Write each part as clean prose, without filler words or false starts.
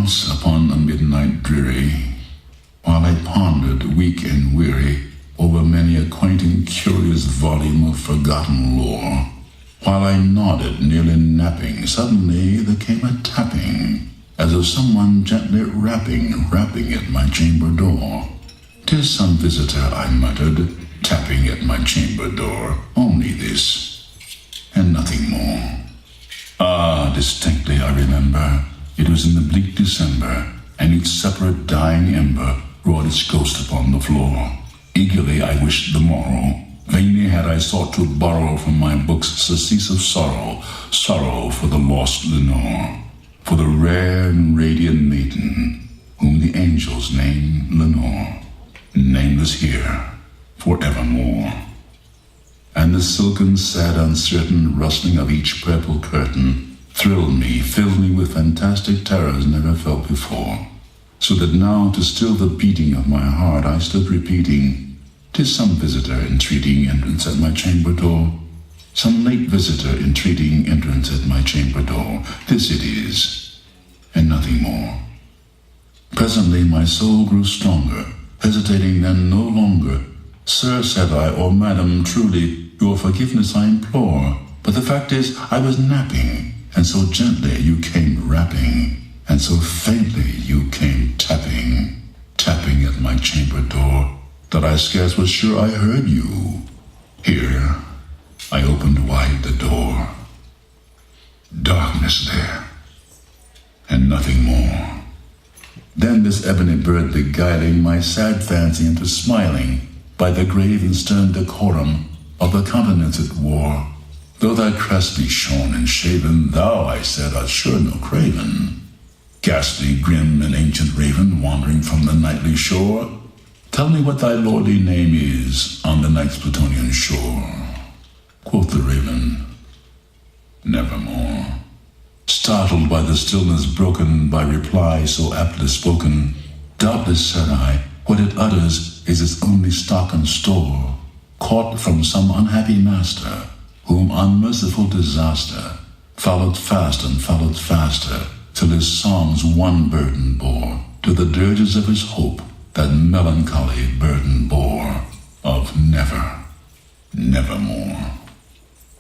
Once upon a midnight dreary, while I pondered, weak and weary, over many a quaint and curious volume of forgotten lore, while I nodded, nearly napping, suddenly there came a tapping, as of someone gently rapping at my chamber door. "'Tis some visitor," I muttered, tapping at my chamber door. "Only this, and nothing more." Ah, distinctly I remember, it was in the bleak December, and each separate dying ember wrought its ghost upon the floor. Eagerly I wished the morrow. Vainly had I sought to borrow from my books surcease of sorrow, sorrow for the lost Lenore, for the rare and radiant maiden whom the angels name Lenore, nameless here forevermore. And the silken, sad, uncertain rustling of each purple curtain thrilled me, filled me with fantastic terrors never felt before, so that now, to still the beating of my heart, I stood repeating, "'Tis some visitor entreating entrance at my chamber door, some late visitor entreating entrance at my chamber door. This it is, and nothing more." Presently my soul grew stronger, hesitating then no longer. "Sir," said I, "or madam, truly, your forgiveness I implore, but the fact is I was napping, and so gently you came rapping, and so faintly you came tapping, tapping at my chamber door, that I scarce was sure I heard you." Here I opened wide the door. Darkness there, and nothing more. Then this ebony bird beguiling my sad fancy into smiling, by the grave and stern decorum of the countenance it wore. "Though thy crest be shorn and shaven, thou," I said, "art sure no craven, ghastly, grim, and ancient raven, wandering from the nightly shore. Tell me what thy lordly name is on the night's Plutonian shore." Quoth the raven, "Nevermore." Startled by the stillness broken by reply so aptly spoken, "Doubtless," said I, "what it utters is its only stock and store, caught from some unhappy master, whom unmerciful disaster followed fast and followed faster, till his songs one burden bore, to the dirges of his hope that melancholy burden bore, of never, nevermore."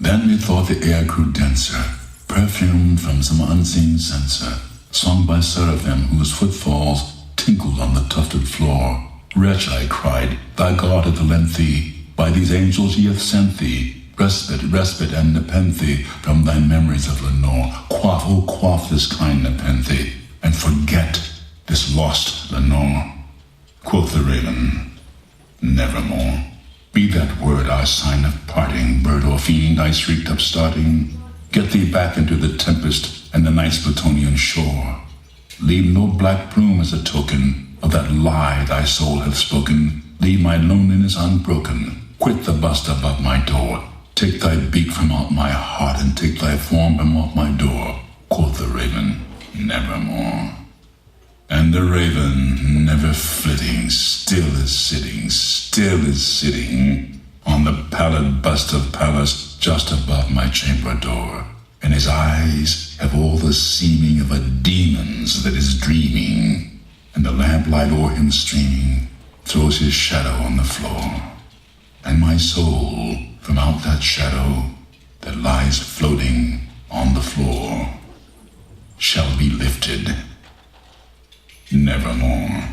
Then methought the air grew denser, perfumed from some unseen censer, sung by seraphim whose footfalls tinkled on the tufted floor. "Wretch," I cried, "thy God hath lent thee, by these angels he hath sent thee, respite and nepenthe from thy memories of Lenore. Quaff, oh quaff this kind nepenthe, and forget this lost Lenore." Quoth the raven, "Nevermore." "Be that word our sign of parting, bird or fiend," I shrieked upstarting. "Get thee back into the tempest and the night's Plutonian shore. Leave no black plume as a token of that lie thy soul hath spoken. Leave my loneliness unbroken. Quit the bust above my door. Take thy beak from out my heart, and take thy form from off my door." Quoth the raven, "Nevermore." And the raven, never flitting, still is sitting on the pallid bust of Pallas just above my chamber door, and his eyes have all the seeming of a demon's that is dreaming, and the lamplight o'er him streaming throws his shadow on the floor, and my soul from out that shadow that lies floating on the floor shall be lifted nevermore.